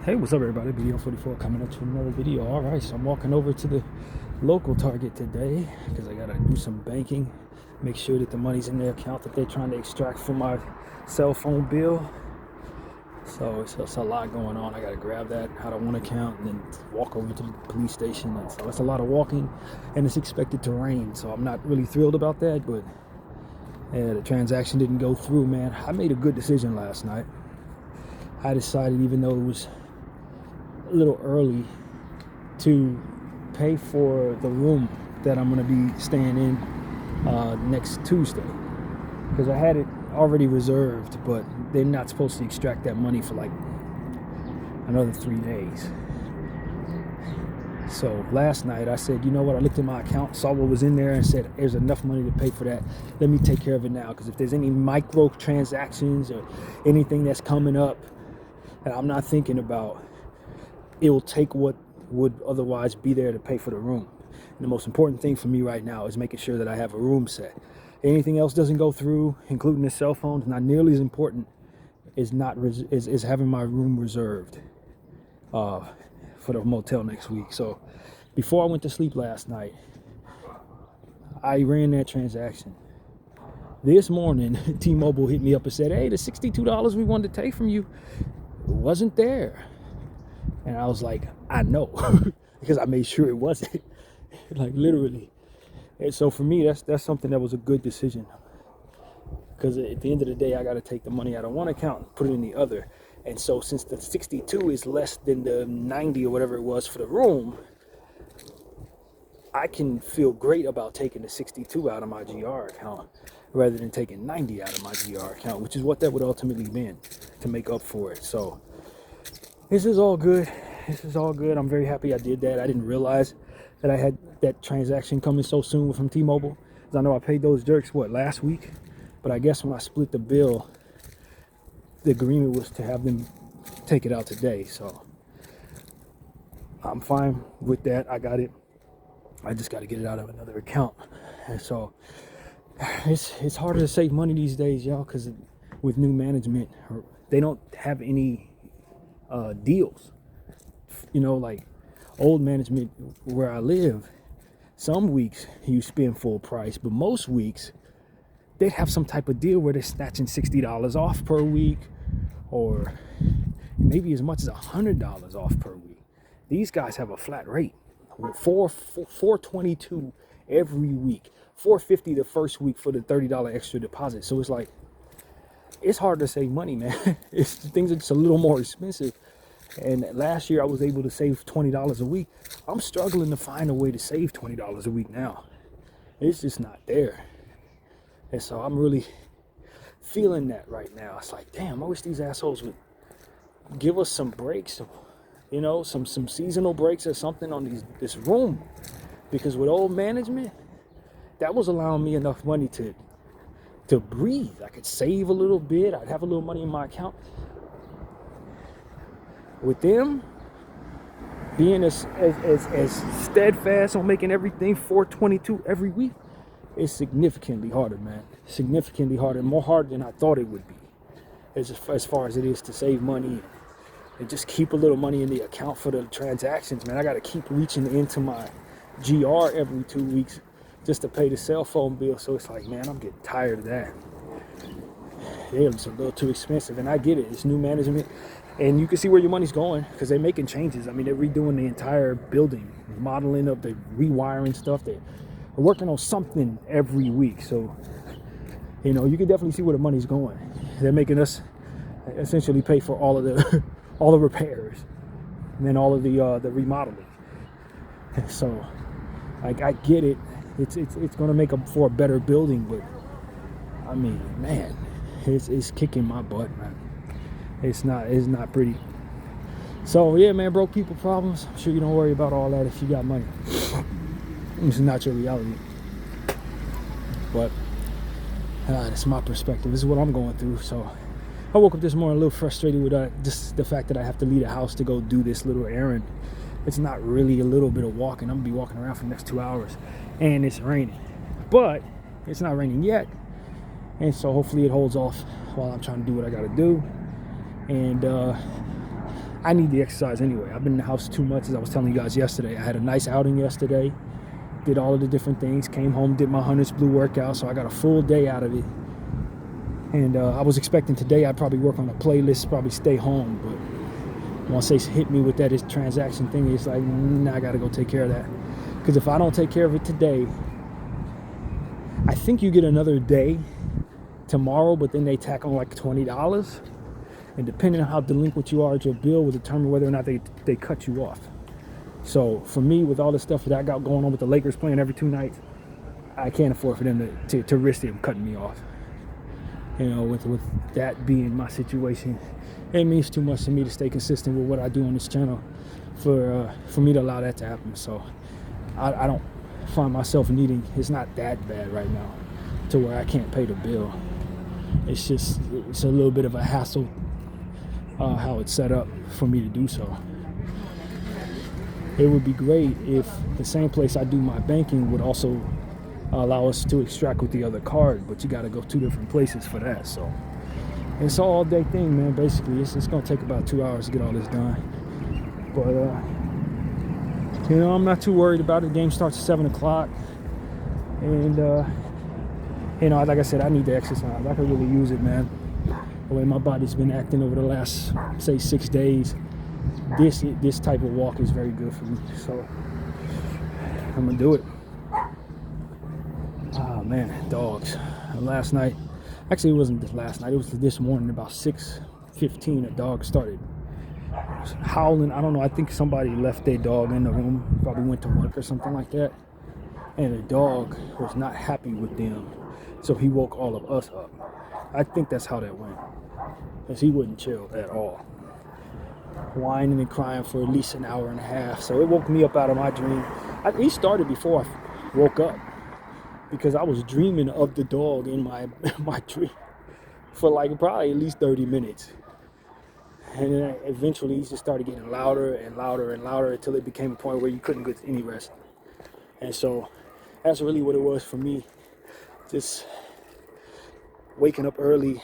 Hey, what's up everybody? Bdf coming up to another video. Alright, so I'm walking over to the local Target today because I gotta do some banking, make sure that the money's in their account that they're trying to extract from my cell phone bill. So it's a lot going on. I gotta grab that out of one account and then walk over to the police station. And so it's a lot of walking, and it's expected to rain, so I'm not really thrilled about that, but yeah, the transaction didn't go through, man. I made a good decision last night. I decided, even though it was a little early, to pay for the room that I'm going to be staying in next Tuesday, because I had it already reserved, but they're not supposed to extract that money for like another 3 days. So last night I said, you know what, I looked at my account, saw what was in there, and said there's enough money to pay for that. Let me take care of it now, because if there's any micro transactions or anything that's coming up that I'm not thinking about, it will take what would otherwise be there to pay for the room. And the most important thing for me right now is making sure that I have a room set. Anything else doesn't go through, including the cell phone, is not nearly as important is having my room reserved for the motel next week. So before I went to sleep last night, I ran that transaction. This morning, T-Mobile hit me up and said, hey, the $62 we wanted to take from you wasn't there. And I was like, I know, because I made sure it wasn't, like literally. And so for me, that's something that was a good decision, because at the end of the day, I got to take the money out of one account and put it in the other. And so since the 62 is less than the 90 or whatever it was for the room, I can feel great about taking the 62 out of my GR account rather than taking 90 out of my GR account, which is what that would ultimately mean to make up for it. So this is all good. This is all good. I'm very happy I did that. I didn't realize that I had that transaction coming so soon from T-Mobile, because I know I paid those jerks, last week? But I guess when I split the bill, the agreement was to have them take it out today. So I'm fine with that. I got it. I just got to get it out of another account. And so it's harder to save money these days, y'all, because with new management, they don't have any deals. You know, like old management where I live, some weeks you spend full price, but most weeks they'd have some type of deal where they're snatching $60 off per week, or maybe as much as $100 off per week. These guys have a flat rate, $422 every week, $450 the first week for the $30 extra deposit. So it's like, it's hard to save money, man. Things are just a little more expensive. And last year I was able to save $20 a week. I'm struggling to find a way to save $20 a week now. It's just not there. And so I'm really feeling that right now. It's like, damn, I wish these assholes would give us some breaks, you know, some seasonal breaks or something on this room. Because with old management, that was allowing me enough money to breathe. I could save a little bit. I'd have a little money in my account. With them being as steadfast on making everything $422 every week, it's significantly harder, man. Significantly harder, more harder than I thought it would be. As far as it is to save money and just keep a little money in the account for the transactions, man. I got to keep reaching into my GR every 2 weeks just to pay the cell phone bill. So it's like, man, I'm getting tired of that. Yeah, it's a little too expensive, and I get it. It's new management. And you can see where your money's going, because they're making changes. I mean, they're redoing the entire building, modeling up, they're rewiring stuff. They're working on something every week. So, you know, you can definitely see where the money's going. They're making us essentially pay for all of the all the repairs and then all of the remodeling. So, like, I get it. It's going to make up for a better building, but I mean, man, it's kicking my butt, man. It's not pretty. So yeah, man, broke people problems. I'm sure you don't worry about all that if you got money. This is not your reality. But that's my perspective. This is what I'm going through. So I woke up this morning a little frustrated with just the fact that I have to leave the house to go do this little errand. It's not really a little bit of walking. I'm gonna be walking around for the next 2 hours, and it's raining. But it's not raining yet, and so hopefully it holds off while I'm trying to do what I gotta do. And I need the exercise anyway. I've been in the house too much, as I was telling you guys yesterday. I had a nice outing yesterday, did all of the different things, came home, did my Hunters Blue workout, so I got a full day out of it. And I was expecting today I'd probably work on a playlist, probably stay home, but once they hit me with that transaction thing, it's like, nah, I gotta go take care of that. Because if I don't take care of it today, I think you get another day tomorrow, but then they tack on like $20. And depending on how delinquent you are at your bill will determine whether or not they cut you off. So for me, with all the stuff that I got going on with the Lakers playing every 2 nights, I can't afford for them to risk them cutting me off. You know, with that being my situation, it means too much to me to stay consistent with what I do on this channel for me to allow that to happen. So I don't find myself needing, it's not that bad right now to where I can't pay the bill. It's a little bit of a hassle how it's set up for me to do so. It would be great if the same place I do my banking would also allow us to extract with the other card, but you got to go 2 different places for that. So it's an all day thing, man. Basically, it's going to take about 2 hours to get all this done. But you know, I'm not too worried about it. The game starts at 7 o'clock, and you know, like I said, I need the exercise. I could really use it, man. The way my body's been acting over the last, say, 6 days, this type of walk is very good for me. So I'm gonna do it. Oh man, dogs. Last night, actually it wasn't last night, it was this morning about 6:15. A dog started howling. I don't know, I think somebody left their dog in the room, probably went to work or something like that, and the dog was not happy with them, so he woke all of us up. I think that's how that went, because he wouldn't chill at all, whining and crying for at least an hour and a half. So it woke me up out of my dream. He started before I woke up, because I was dreaming of the dog in my dream for like probably at least 30 minutes. And then eventually he just started getting louder and louder and louder until it became a point where you couldn't get any rest. And so that's really what it was for me. Just waking up early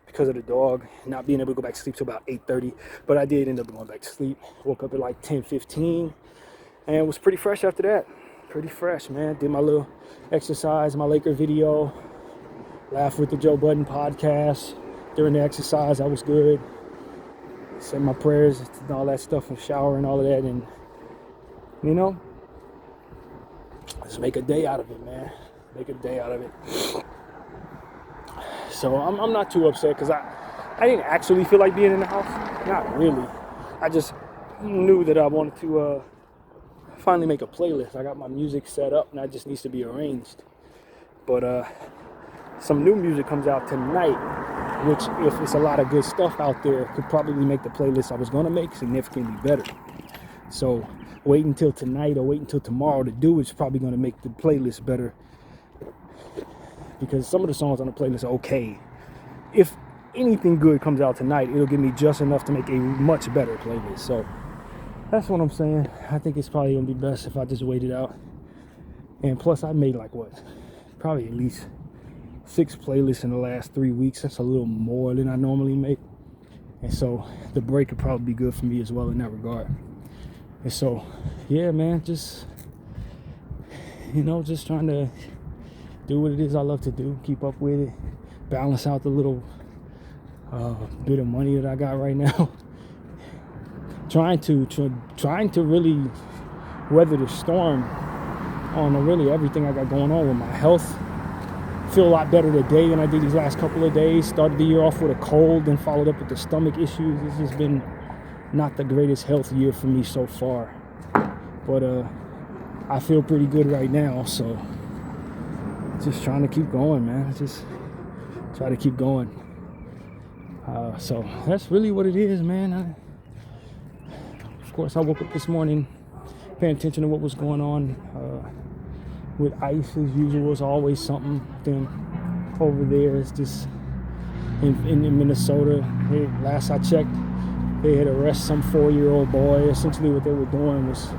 because of the dog, not being able to go back to sleep till about 8:30. But I did end up going back to sleep. Woke up at like 10:15 and was pretty fresh after that. Pretty fresh, man. Did my little exercise, my Laker video, laughed with the Joe Budden podcast during the exercise. That was good. Said my prayers and all that stuff, and shower and all of that, and you know, let's make a day out of it, man. Make a day out of it. So I'm not too upset, because I didn't actually feel like being in the house. Not really. I just knew that I wanted to finally make a playlist. I got my music set up, and that just needs to be arranged. But some new music comes out tonight, which, if it's a lot of good stuff out there, could probably make the playlist I was going to make significantly better. So wait until tonight or wait until tomorrow to do it's probably going to make the playlist better, because some of the songs on the playlist are okay. If anything good comes out tonight, it'll give me just enough to make a much better playlist. So that's what I'm saying. I think it's probably going to be best if I just wait it out. And plus, I made like probably at least 6 playlists in the last 3 weeks. That's a little more than I normally make. And so the break could probably be good for me as well in that regard. And so, yeah, man, just, you know, just trying to do what it is I love to do, keep up with it, balance out the little bit of money that I got right now. trying to really weather the storm on really everything I got going on with my health. Feel a lot better today than I did these last couple of days. Started the year off with a cold and followed up with the stomach issues. This has been not the greatest health year for me so far, but I feel pretty good right now. So just trying to keep going, man. Just try to keep going. So that's really what it is, man. Of course, I woke up this morning paying attention to what was going on with ICE as usual. It's always something them over there. It's just in Minnesota. Last I checked, they had arrested some 4-year-old boy. Essentially what they were doing was,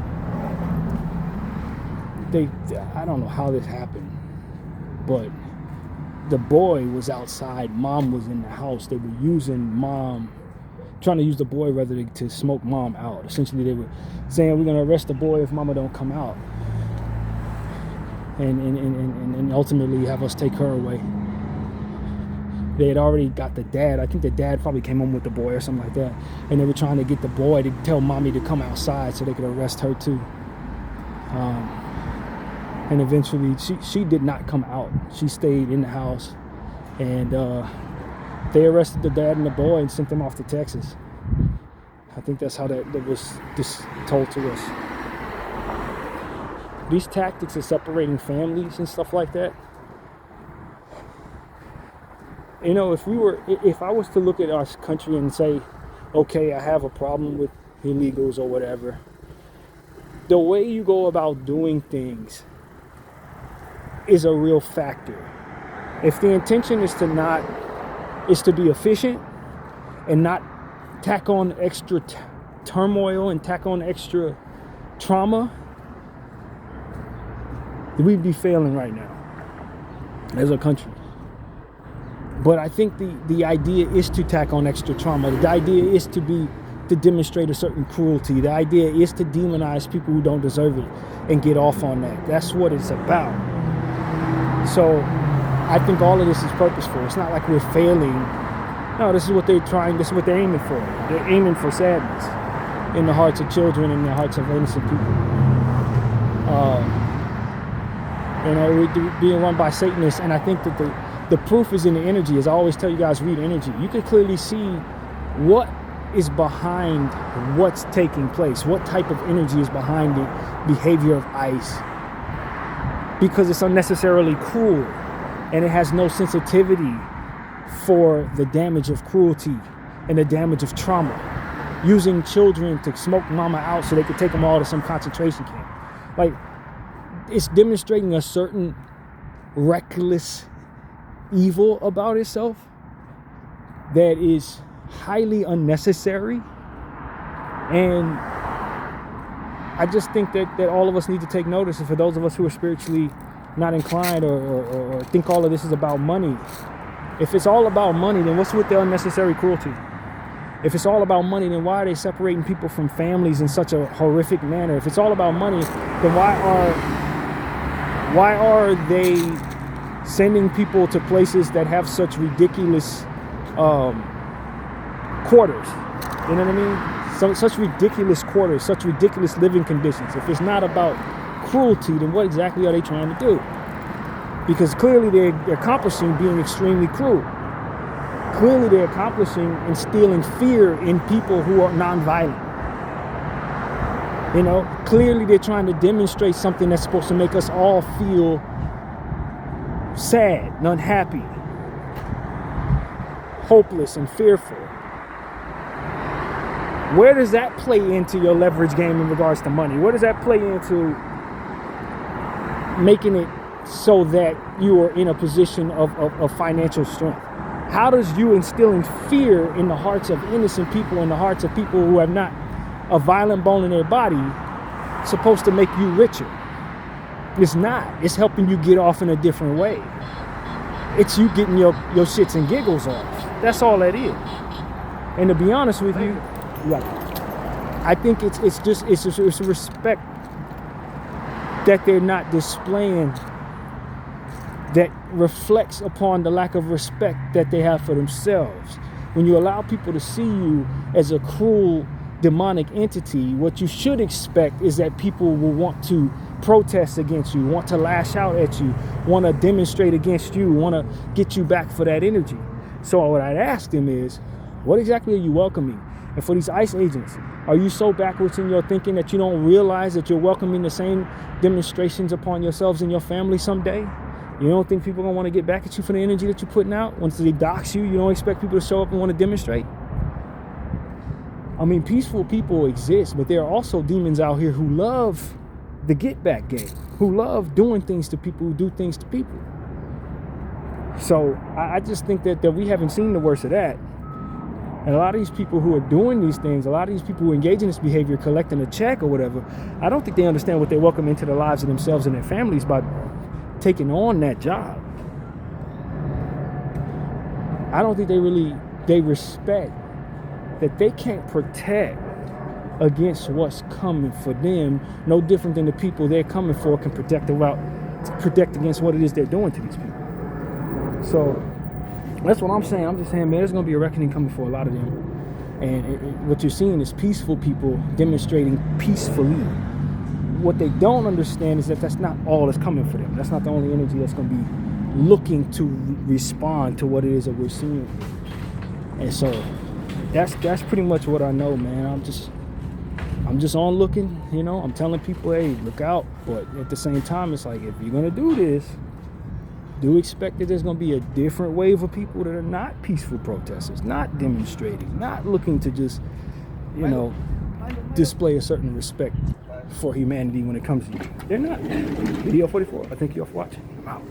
I don't know how this happened, but the boy was outside, mom was in the house. They were using mom trying to use the boy rather to smoke mom out. Essentially, they were saying, we're going to arrest the boy if mama don't come out. And ultimately have us take her away. They had already got the dad. I think the dad probably came home with the boy or something like that. And they were trying to get the boy to tell mommy to come outside so they could arrest her too. And eventually she did not come out. She stayed in the house. And they arrested the dad and the boy and sent them off to Texas. I think that's how that was just told to us. These tactics of separating families and stuff like that. You know, if I was to look at our country and say, okay, I have a problem with illegals or whatever, the way you go about doing things is a real factor. If the intention is to be efficient and not tack on extra turmoil and tack on extra trauma, we'd be failing right now as a country. But I think the idea is to tack on extra trauma. The idea is to demonstrate a certain cruelty. The idea is to demonize people who don't deserve it and get off on that. That's what it's about. So I think all of this is purposeful. It's not like we're failing. No, this is what they're trying. This is what they're aiming for. They're aiming for sadness in the hearts of children and the hearts of innocent people. We're being run by Satanists, and I think that the proof is in the energy. As I always tell you guys, read energy. You can clearly see what is behind what's taking place. What type of energy is behind the behavior of ICE. Because it's unnecessarily cruel. And it has no sensitivity for the damage of cruelty and the damage of trauma. Using children to smoke mama out so they could take them all to some concentration camp. Like, it's demonstrating a certain reckless evil about itself that is highly unnecessary. And I just think that all of us need to take notice. And for those of us who are spiritually not inclined or think all of this is about money, if it's all about money, then what's with the unnecessary cruelty? If it's all about money, then why are they separating people from families in such a horrific manner? If it's all about money, then why are they sending people to places that have such ridiculous quarters? You know what I mean? Such ridiculous quarters, such ridiculous living conditions. If it's not about cruelty, then what exactly are they trying to do? Because clearly they're accomplishing being extremely cruel. Clearly they're accomplishing instilling fear in people who are nonviolent. You know, clearly they're trying to demonstrate something that's supposed to make us all feel sad and unhappy, hopeless and fearful. Where does that play into your leverage game in regards to money? Where does that play into making it so that you are in a position of financial strength? How does you instilling fear in the hearts of innocent people, in the hearts of people who have not a violent bone in their body, supposed to make you richer? It's not. It's helping you get off in a different way. It's you getting your shits and giggles off. That's all that is. And to be honest with you, I think it's a respect that they're not displaying that reflects upon the lack of respect that they have for themselves. When you allow people to see you as a cruel, demonic entity, what you should expect is that people will want to protest against you, want to lash out at you, want to demonstrate against you, want to get you back for that energy. So what I'd ask them is, what exactly are you welcoming? And for these ICE agents, are you so backwards in your thinking that you don't realize that you're welcoming the same demonstrations upon yourselves and your family someday? You don't think people are going to want to get back at you for the energy that you're putting out? Once they dox you, you don't expect people to show up and want to demonstrate? I mean, peaceful people exist, but there are also demons out here who love the get back game, who love doing things to people, who do things to people. So I just think that we haven't seen the worst of that. And a lot of these people who are doing these things, a lot of these people who engage in this behavior, collecting a check or whatever, I don't think they understand what they welcome into the lives of themselves and their families by taking on that job. I don't think they respect that they can't protect against what's coming for them, no different than the people they're coming for can protect against what it is they're doing to these people. So that's what I'm saying. I'm just saying, man, there's going to be a reckoning coming for a lot of them. And what you're seeing is peaceful people demonstrating peacefully. What they don't understand is that that's not all that's coming for them. That's not the only energy that's going to be looking to respond to what it is that we're seeing. And so that's pretty much what I know, man. I'm just on looking, you know. I'm telling people, hey, look out. But at the same time, it's like, if you're going to do this, do expect that there's going to be a different wave of people that are not peaceful protesters, not demonstrating, not looking to just, you know, display a certain respect for humanity when it comes to you. They're not. Video 44. I thank you all for watching. I'm out.